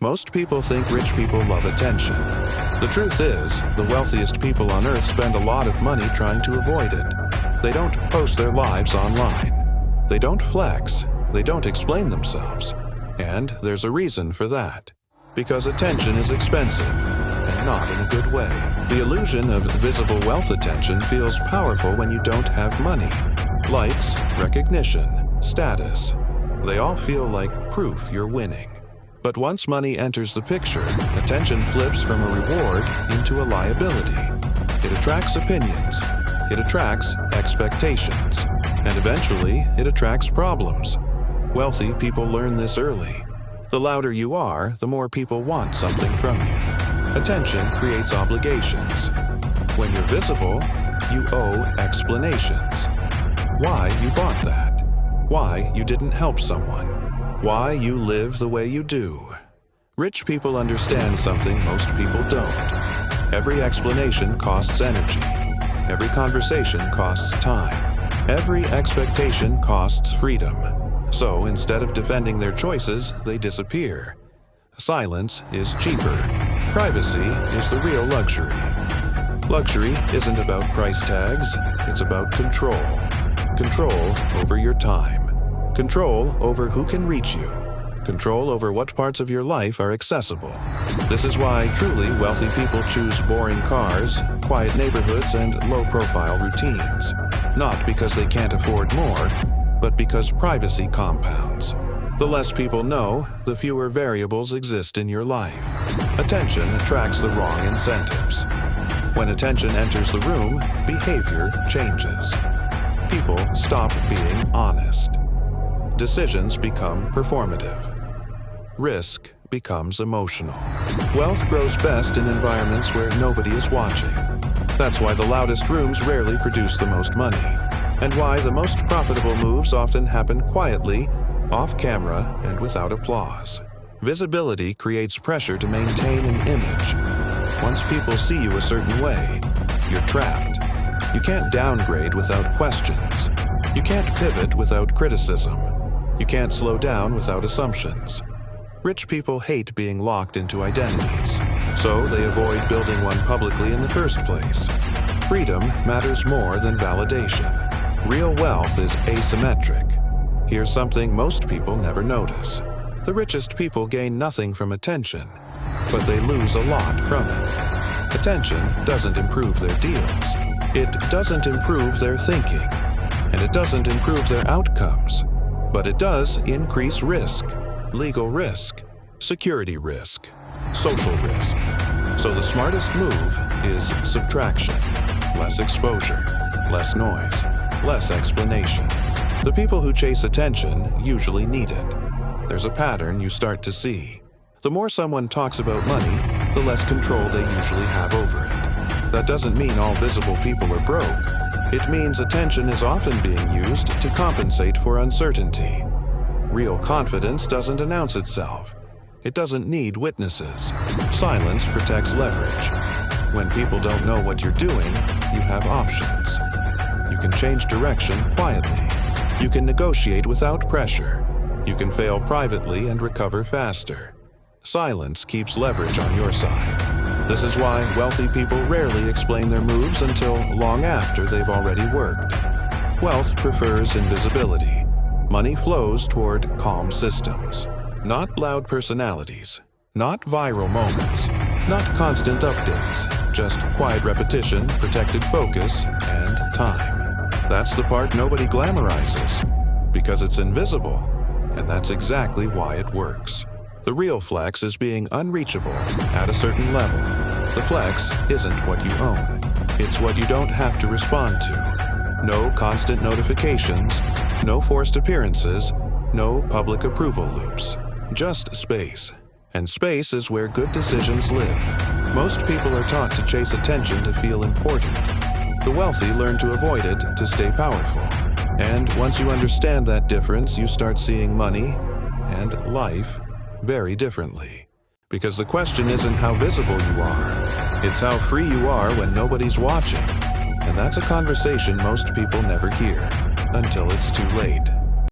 Most people think rich people love attention. The truth is, the wealthiest people on earth spend a lot of money trying to avoid it. They don't post their lives online. They don't flex. They don't explain themselves. And there's a reason for that. Because attention is expensive, and not in a good way. The illusion of visible wealth attention feels powerful when you don't have money. Likes, recognition, status. They all feel like proof you're winning. But once money enters the picture, attention flips from a reward into a liability. It attracts opinions. It attracts expectations. And eventually, it attracts problems. Wealthy people learn this early. The louder you are, the more people want something from you. Attention creates obligations. When you're visible, you owe explanations. Why you bought that. Why you didn't help someone. Why you live the way you do. Rich people understand something most people don't. Every explanation costs energy. Every conversation costs time. Every expectation costs freedom. So instead of defending their choices, they disappear. Silence is cheaper. Privacy is the real luxury. Luxury isn't about price tags, it's about control. Control over your time. Control over who can reach you. Control over what parts of your life are accessible. This is why truly wealthy people choose boring cars, quiet neighborhoods, and low-profile routines. Not because they can't afford more, but because privacy compounds. The less people know, the fewer variables exist in your life. Attention attracts the wrong incentives. When attention enters the room, behavior changes. People stop being honest. Decisions become performative. Risk becomes emotional. Wealth grows best in environments where nobody is watching. That's why the loudest rooms rarely produce the most money, and why the most profitable moves often happen quietly, off camera, and without applause. Visibility creates pressure to maintain an image. Once people see you a certain way, you're trapped. You can't downgrade without questions. You can't pivot without criticism. You can't slow down without assumptions. Rich people hate being locked into identities, so they avoid building one publicly in the first place. Freedom matters more than validation. Real wealth is asymmetric. Here's something most people never notice. The richest people gain nothing from attention, but they lose a lot from it. Attention doesn't improve their deals. It doesn't improve their thinking. And it doesn't improve their outcomes. But it does increase risk, legal risk, security risk, social risk. So the smartest move is subtraction. Less exposure, less noise, less explanation. The people who chase attention usually need it. There's a pattern you start to see. The more someone talks about money, the less control they usually have over it. That doesn't mean all visible people are broke. It means attention is often being used to compensate for uncertainty. Real confidence doesn't announce itself. It doesn't need witnesses. Silence protects leverage. When people don't know what you're doing, you have options. You can change direction quietly. You can negotiate without pressure. You can fail privately and recover faster. Silence keeps leverage on your side. This is why wealthy people rarely explain their moves until long after they've already worked. Wealth prefers invisibility. Money flows toward calm systems. Not loud personalities. Not viral moments. Not constant updates. Just quiet repetition, protected focus, and time. That's the part nobody glamorizes. Because it's invisible. And that's exactly why it works. The real flex is being unreachable at a certain level. The flex isn't what you own. It's what you don't have to respond to. No constant notifications, no forced appearances, no public approval loops. Just space. And space is where good decisions live. Most people are taught to chase attention to feel important. The wealthy learn to avoid it to stay powerful. And once you understand that difference, you start seeing money and life very differently. Because the question isn't how visible you are. It's how free you are when nobody's watching. And that's a conversation most people never hear until it's too late.